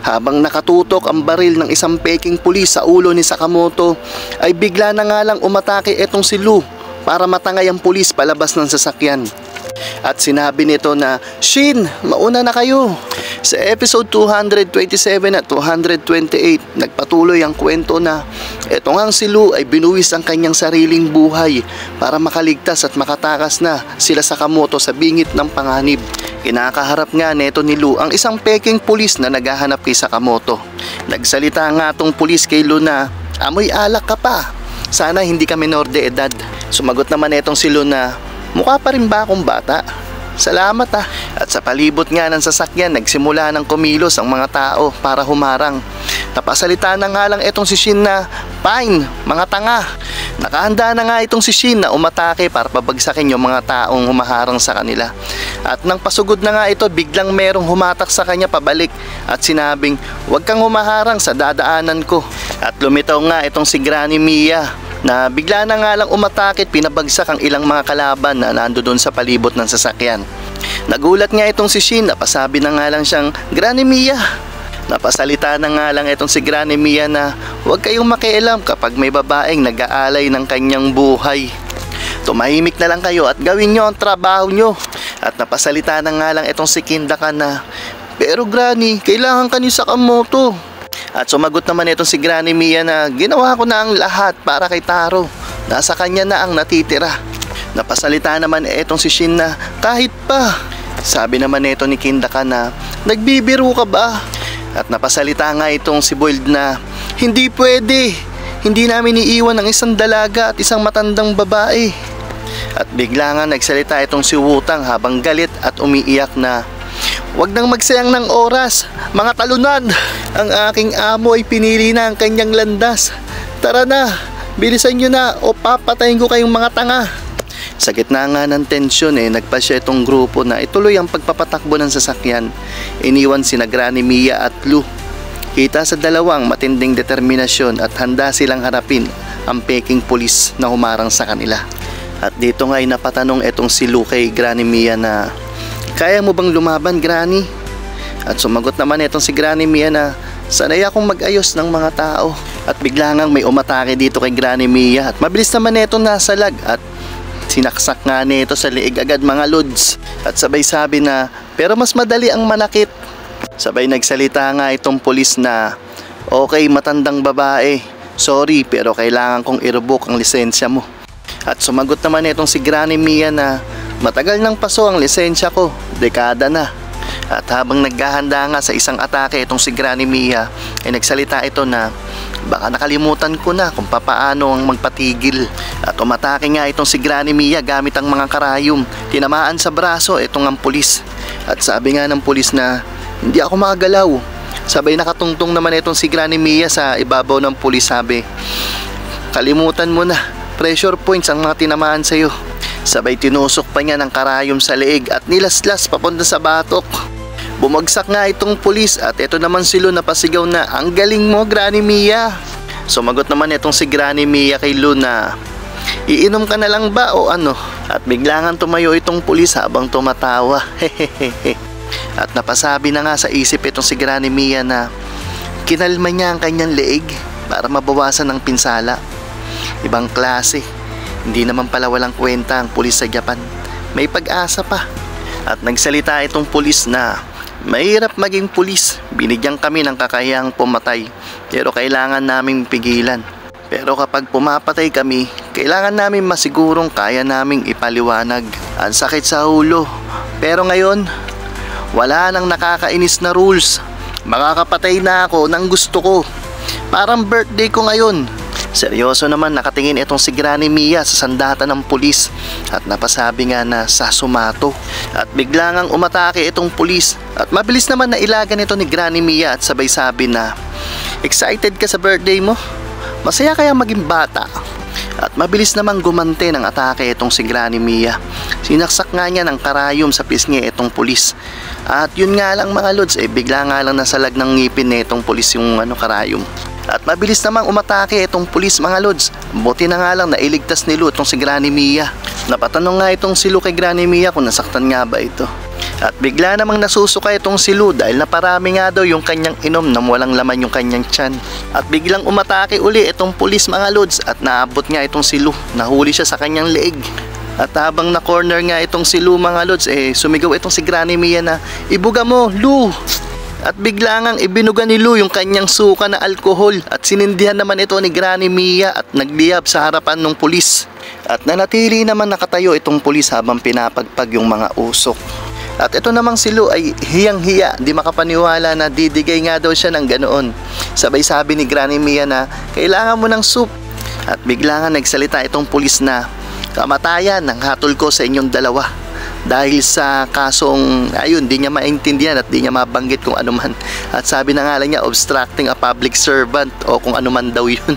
Habang nakatutok ang baril ng isang peking pulis sa ulo ni Sakamoto, ay bigla na nga lang umatake itong si Lou para matangay ang pulis palabas ng sasakyan. At sinabi nito na, "Shin, mauna na kayo." Sa episode 227 at 228, nagpatuloy ang kwento na eto ngang si Lou ay binuwis ang kanyang sariling buhay para makaligtas at makatakas na sila Sakamoto sa bingit ng panganib. Kinakaharap nga neto ni Lou ang isang peking pulis na naghahanap kay Sakamoto. Nagsalita nga tong pulis kay Lou na, "Amoy alak ka pa. Sana hindi ka menor de edad." Sumagot naman etong si Lou na, "Mukha pa rin ba akong bata? Salamat ah." At sa palibot nga ng sasakyan, nagsimula ng kumilos ang mga tao para humarang. Napasalita na nga lang itong si Shin na, "Fine, mga tanga." Nakahanda na nga itong si Shin na umatake para pabagsakin yung mga taong humaharang sa kanila. At nang pasugod na nga ito, biglang merong humatak sa kanya pabalik at sinabing, "Huwag kang humaharang sa dadaanan ko." At lumitaw nga itong si Granny Mia na bigla na nga lang umatake at pinabagsak ang ilang mga kalaban na nando doon sa palibot ng sasakyan. Nagulat nga itong si Shin, napasabi na nga lang siyang, "Granny Mia." Napasalita na nga lang itong si Granny Mia na huwag kayong makialam kapag may babaeng nag-aalay ng kanyang buhay. Tumahimik na lang kayo at gawin nyo ang trabaho nyo. At napasalita na nga lang itong si Kindaka na, "Pero Granny, kailangan ka ni Sakamoto." At sumagot naman itong si Granny Mia na, "Ginawa ko na ang lahat para kay Taro. Nasa kanya na ang natitira." Napasalita naman itong si Shin na, "Kahit pa." Sabi naman ito ni Kindaka na, "Nagbibiro ka ba?" At napasalita nga itong si Boiled na, "Hindi pwede. Hindi namin iiwan ang isang dalaga at isang matandang babae." At bigla nga nagsalita itong si Wutang habang galit at umiiyak na, "Huwag nang magsayang ng oras, mga talunan. Ang aking amo ay pinili na ang kanyang landas. Tara na, bilisan nyo na o papatayin ko kayong mga tanga." Sa gitna nga ng tensyon nagpasya itong grupo na ituloy ang pagpapatakbo ng sasakyan. Iniwan sina Granny Mia at Lou. Kita sa dalawang matinding determinasyon at handa silang harapin ang peking pulis na humarang sa kanila. At dito nga ay napatanong itong si Lou kay Granny Mia na, "Kaya mo bang lumaban, Granny?" At sumagot naman itong si Granny Mia na, "Sanay akong mag-ayos ng mga tao." At bigla ngang may umatake dito kay Granny Mia at mabilis naman ito nasalag at sinaksak nga nito sa liig agad mga lods. At sabay sabi na, "Pero mas madali ang manakit." Sabay nagsalita nga itong pulis na, "Okay, matandang babae. Sorry, pero kailangan kong i-revoke ang lisensya mo." At sumagot naman itong si Granny Mia na, "Matagal nang paso ang lisensya ko. Dekada na." At habang naghahanda nga sa isang atake itong si Granny Mia, ay nagsalita ito na, "Baka nakalimutan ko na kung papaano ang magpatigil." At umatake nga itong si Granny Mia gamit ang mga karayom. Tinamaan sa braso itong ang pulis. At sabi nga ng pulis na, "Hindi ako makagalaw." Sabay nakatungtong naman itong si Granny Mia sa ibabaw ng pulis, sabi, "Kalimutan mo na, pressure points ang mga tinamaan sa'yo." Sabay tinusok pa niya ng karayom sa leeg at nilaslas papunta sa batok. Bumagsak nga itong pulis at ito naman si Lou na pasigaw na, "Ang galing mo, Granny Mia." Sumagot naman itong si Granny Mia kay Lou na, "Iinom ka na lang ba o ano?" At biglangan tumayo itong pulis habang tumatawa. At napasabi na nga sa isip itong si Granny Mia na kinalma niya ang kanyang leeg para mabawasan ng pinsala. Ibang klase. Hindi naman pala walang kwenta ang pulis sa Japan. May pag-asa pa. At nagsalita itong pulis na, "Mahirap maging pulis. Binigyan kami ng kakayahang pumatay. Pero kailangan naming pigilan. Pero kapag pumapatay kami, kailangan namin masigurong kaya naming ipaliwanag. Ang sakit sa ulo. Pero ngayon, wala nang nakakainis na rules. Makakapatay na ako ng gusto ko. Parang birthday ko ngayon." Seryoso naman nakatingin itong si Granny Mia sa sandata ng pulis at napasabi nga na sa sumato. At bigla ngang umatake itong pulis at mabilis naman na ilagan ito ni Granny Mia at sabay sabi na, "Excited ka sa birthday mo? Masaya kaya maging bata?" At mabilis naman gumante ng atake itong si Granny Mia. Sinaksak nga niya ng karayom sa pisngi itong pulis. At yun nga lang mga lods, bigla nga lang nasalag ng ngipin nitong pulis yung karayom. At mabilis namang umatake itong pulis mga lods. Buti na nga lang nailigtas ni Lou itong si Granny Mia. Napatanong nga itong si Lou kay Granny Mia kung nasaktan nga ba ito. At bigla namang nasusuka itong si Lou dahil naparami nga daw yung kanyang inom nang walang laman yung kanyang tiyan. At biglang umatake uli itong pulis mga lods at naabot nga itong si Lou. Nahuli siya sa kanyang leeg. At habang na-corner nga itong si Lou mga lods, sumigaw itong si Granny Mia na, "Ibuga mo, Lou!" At bigla ngang ibinuga ni Lou yung kanyang suka na alkohol at sinindihan naman ito ni Granny Mia at nagliyab sa harapan ng pulis. At nanatili naman nakatayo itong pulis habang pinapagpag yung mga usok. At ito namang si Lou ay hiyang-hiya, di makapaniwala na didigay nga daw siya ng ganoon. Sabay sabi ni Granny Mia na, "Kailangan mo ng soup." At bigla nga nagsalita itong pulis na, "Kamatayan ang hatol ko sa inyong dalawa." Dahil sa kasong, ayun, di niya maintindihan at di niya mabanggit kung ano man. At sabi na nga lang niya, obstructing a public servant o kung ano man daw yun.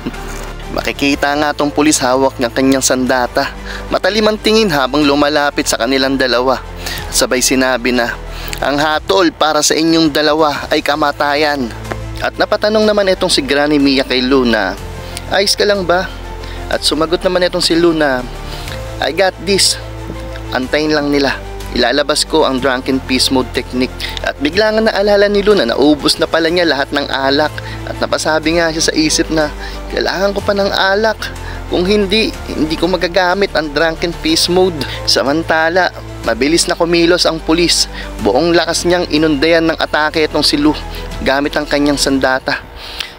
Makikita nga tong pulis hawak ng kanyang sandata. Matalim ang tingin habang lumalapit sa kanilang dalawa. Sabay sinabi na, "Ang hatol para sa inyong dalawa ay kamatayan." At napatanong naman itong si Granny Mia kay Lou na, "Ayos ka lang ba?" At sumagot naman itong si Lou na, "I got this. Antayin lang nila. Ilalabas ko ang drunken peace mode technique." At bigla nga naalala ni Lou na naubos na pala niya lahat ng alak. At napasabi nga siya sa isip na, "Kailangan ko pa ng alak. Kung hindi ko magagamit ang drunken peace mode." Samantala, mabilis na kumilos ang pulis. Buong lakas niyang inundayan ng atake itong si Lou gamit ang kanyang sandata.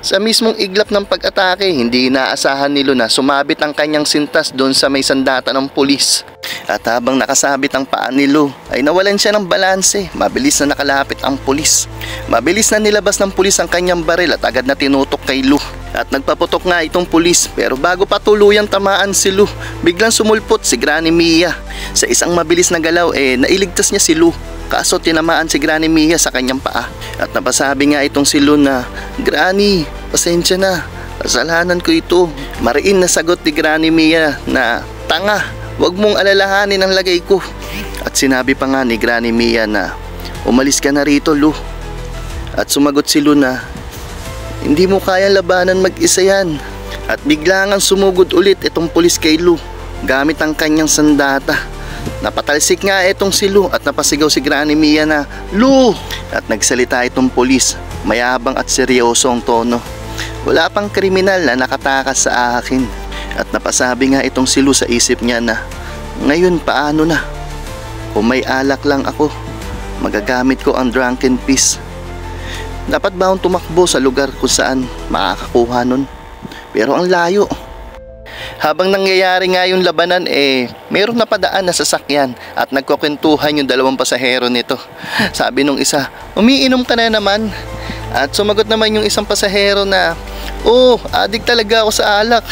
Sa mismong iglap ng pag-atake, hindi inaasahan ni Lou na sumabit ang kanyang sintas doon sa may sandata ng pulis. At habang nakasabit ang paa ni Lou, ay nawalan siya ng balanse. Mabilis na nakalapit ang pulis. Mabilis na nilabas ng pulis ang kanyang baril at agad na tinutok kay Lou. At nagpaputok nga itong pulis, pero bago pa tuluyang tamaan si Lou, biglang sumulpot si Granny Mia. Sa isang mabilis na galaw, nailigtas niya si Lou. Kaso tinamaan si Granny Mia sa kanyang paa. At napasabi nga itong si Lou na, "Granny, pasensya na. Kasalanan ko ito." Mariin na sagot ni Granny Mia na, "Tanga, wag mong alalahanin ang lagay ko." At sinabi pa nga ni Granny Mia na, "Umalis ka na rito, Lou." At sumagot si Lou na, "Hindi mo kaya labanan mag-isa yan." At bigla ngang sumugod ulit itong pulis kay Lou gamit ang kanyang sandata. Napatalsik nga itong si Lou at napasigaw si Granny Mia na, "Lou!" At nagsalita itong pulis, mayabang at seryoso ang tono. "Wala pang kriminal na nakatakas sa akin." At napasabi nga itong si Lou sa isip niya na, "Ngayon paano na? Kung may alak lang ako, magagamit ko ang drunken peace. Dapat ba akong tumakbo sa lugar kung saan makakakuha nun? Pero ang layo." Habang nangyayari nga yung labanan, mayroong napadaan na sasakyan at nagkukwentuhan yung dalawang pasahero nito. Sabi nung isa, "Umiinom ka na naman?" At sumagot naman yung isang pasahero na, "Oh, adik talaga ako sa alak.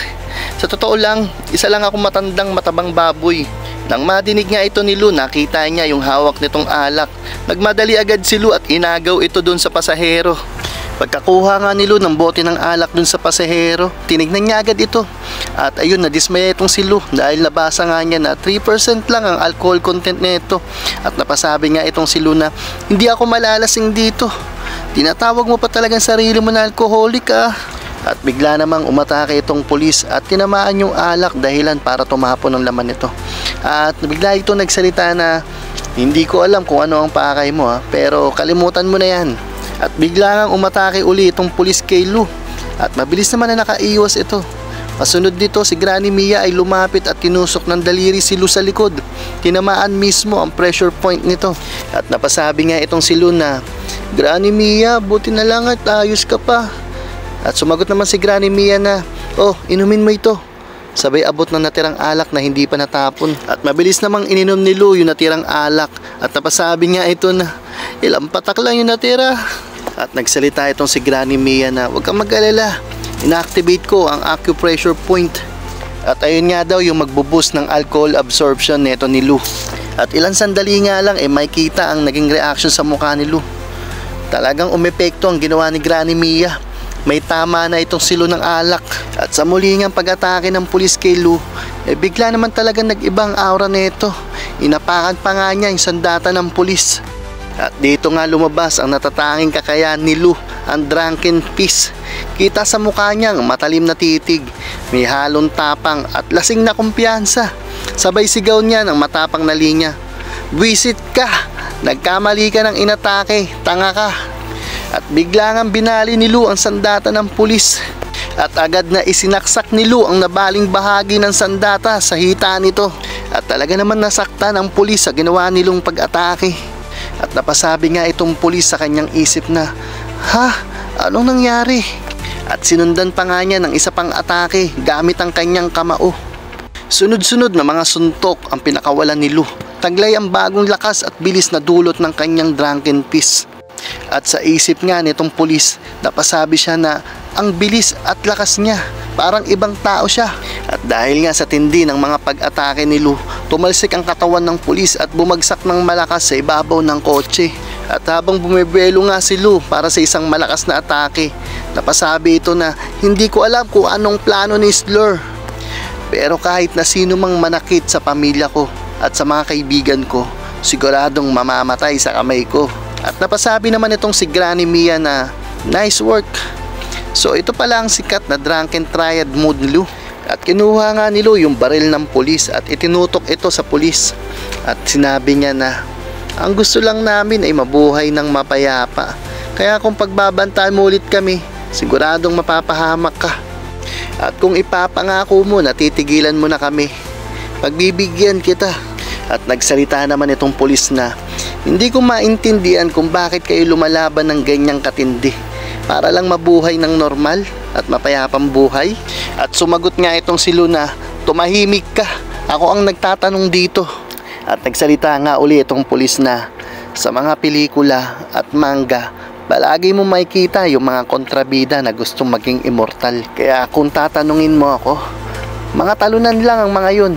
Sa totoo lang, isa lang ako matandang matabang baboy." Nang madinig nga ito ni Lou, nakita niya yung hawak nitong alak. Nagmadali agad si Lou at inagaw ito dun sa pasahero. Pagkakuha nga ni Lou ng bote ng alak dun sa pasahero, tinignan niya agad ito. At ayun, nadismaya itong si Lou dahil nabasa nga niya na 3% lang ang alcohol content nito. At napasabi nga itong si Lou na, "Hindi ako malalasing dito. Tinatawag mo pa talagang sarili mo na alcoholic ah." At bigla namang umatake itong pulis at tinamaan yung alak dahilan para tumapon ang laman nito. At bigla ito nagsalita na, "Hindi ko alam kung ano ang pakay mo pero kalimutan mo na yan." At bigla ngang umatake uli itong pulis kay Lou. At mabilis naman na nakaiwas ito. Kasunod nito, si Granny Mia ay lumapit at tinusok ng daliri si Lou sa likod. Tinamaan mismo ang pressure point nito. At napasabi nga itong si Lou na, "Granny Mia, buti na lang at ayos ka pa." At sumagot naman si Granny Mia na, "Oh, inumin mo ito." Sabay abot ng natirang alak na hindi pa natapon. At mabilis namang ininom ni Lou yung natirang alak. At napasabi nga ito na, "Ilang patak lang yung natira." At nagsalita itong si Granny Mia na, "Huwag kang mag-alala. Ina-activate ko ang acupressure point." At ayun nga daw yung magbuboost ng alcohol absorption neto ni Lou. At ilang sandali nga lang makita ang naging reaction sa mukha ni Lou. Talagang umepekto ang ginawa ni Granny Mia. May tama na itong si Lou ng alak. At sa muli ngang pag-atake ng pulis kay Lou, bigla naman talagang nag-ibang aura neto. Inapakan pa nga niya yung sandata ng pulis. At dito nga lumabas ang natatanging kakayahan ni Lou, ang drunken peace. Kita sa mukha niya ang matalim na titig, may halong tapang at lasing na kumpiyansa. Sabay sigaw niya ng matapang na linya, "Buwisit ka! Nagkamali ka ng inatake, tanga ka. At bigla ngang binali ni Lou ang sandata ng pulis. At agad na isinaksak ni Lou ang nabaling bahagi ng sandata sa hita nito. At talaga naman nasaktan ang pulis sa ginawa nilong pag-atake. At napasabi nga itong pulis sa kanyang isip na, ha? Anong nangyari? At sinundan pa nga niya ng isa pang atake gamit ang kanyang kamao. Sunod-sunod na mga suntok ang pinakawalan ni Lou. Taglay ang bagong lakas at bilis na dulot ng kanyang drunken peace. At sa isip nga nitong pulis, napasabi siya na ang bilis at lakas niya, parang ibang tao siya. At dahil nga sa tindi ng mga pag-atake ni Lou, tumalsik ang katawan ng pulis at bumagsak ng malakas sa ibabaw ng kotse. At habang bumibelo nga si Lou para sa isang malakas na atake, napasabi ito na hindi ko alam kung anong plano ni Slur. Pero kahit na sino mang manakit sa pamilya ko at sa mga kaibigan ko, siguradong mamamatay sa kamay ko. At napasabi naman itong si Granny Mia na nice work. So ito pala ang sikat na drunken triad mood ni Lou. At kinuha nga ni Lou yung baril ng pulis at itinutok ito sa pulis. At sinabi niya na ang gusto lang namin ay mabuhay ng mapayapa. Kaya kung pagbabantaan mo ulit kami, siguradong mapapahamak ka. At kung ipapangako mo na titigilan mo na kami, pagbibigyan kita. At nagsalita naman itong pulis na hindi ko maintindihan kung bakit kayo lumalaban ng ganyang katindi para lang mabuhay ng normal at mapayapang buhay. At sumagot nga itong si Lou na tumahimik ka, ako ang nagtatanong dito. At nagsalita nga uli itong pulis na sa mga pelikula at manga, palagi mo makikita yung mga kontrabida na gustong maging immortal. Kaya kung tatanungin mo ako, mga talunan lang ang mga yun.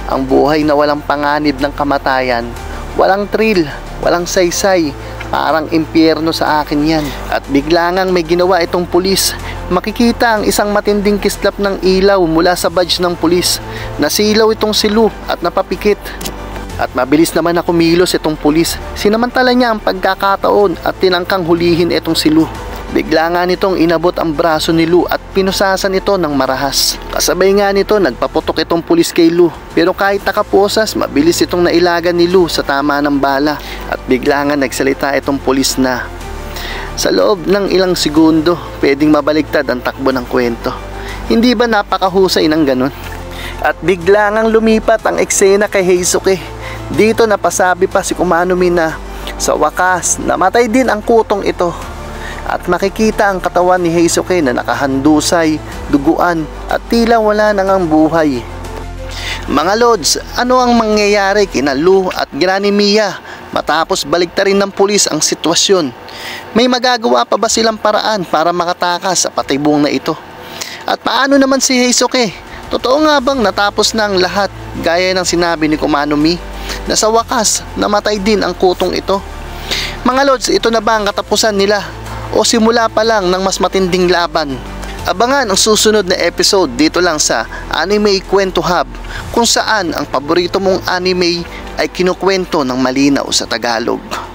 Ang buhay na walang panganib ng kamatayan, walang thrill, walang saysay, parang impyerno sa akin yan. At bigla ngang may ginawa itong pulis. Makikita ang isang matinding kislap ng ilaw mula sa badge ng pulis. Nasilaw itong si Lou at napapikit. At mabilis naman na kumilos itong pulis. Sinamantala niya ang pagkakataon at tinangkang hulihin itong si Lou. Bigla nga nitong inabot ang braso ni Lou at pinusasan ito ng marahas. Kasabay nga nito nagpaputok itong pulis kay Lou. Pero kahit nakaposas, mabilis itong nailagan ni Lou sa tama ng bala. At bigla nga nagsalita itong pulis na sa loob ng ilang segundo, pwedeng mabaligtad ang takbo ng kwento. Hindi ba napakahusay ng ganun? At bigla ngang lumipat ang eksena kay Heisuke. Dito napasabi pa si Kumano Mi na sa wakas, namatay din ang kutong ito. At makikita ang katawan ni Heisuke na nakahandusay, duguan at tila wala nang ang buhay. Mga Lods, ano ang mangyayari kina Lou at Granny Mia matapos baligtarin ng pulis ang sitwasyon? May magagawa pa ba silang paraan para makatakas sa patibong na ito? At paano naman si Heisuke? Totoo nga bang natapos na ang lahat gaya ng sinabi ni Kumano Mi na sa wakas namatay din ang kutong ito? Mga Lods, ito na ba ang katapusan nila? O simula pa lang ng mas matinding laban? Abangan ang susunod na episode dito lang sa Anime Kwento Hub, kung saan ang paborito mong anime ay kinukwento ng malinaw sa Tagalog.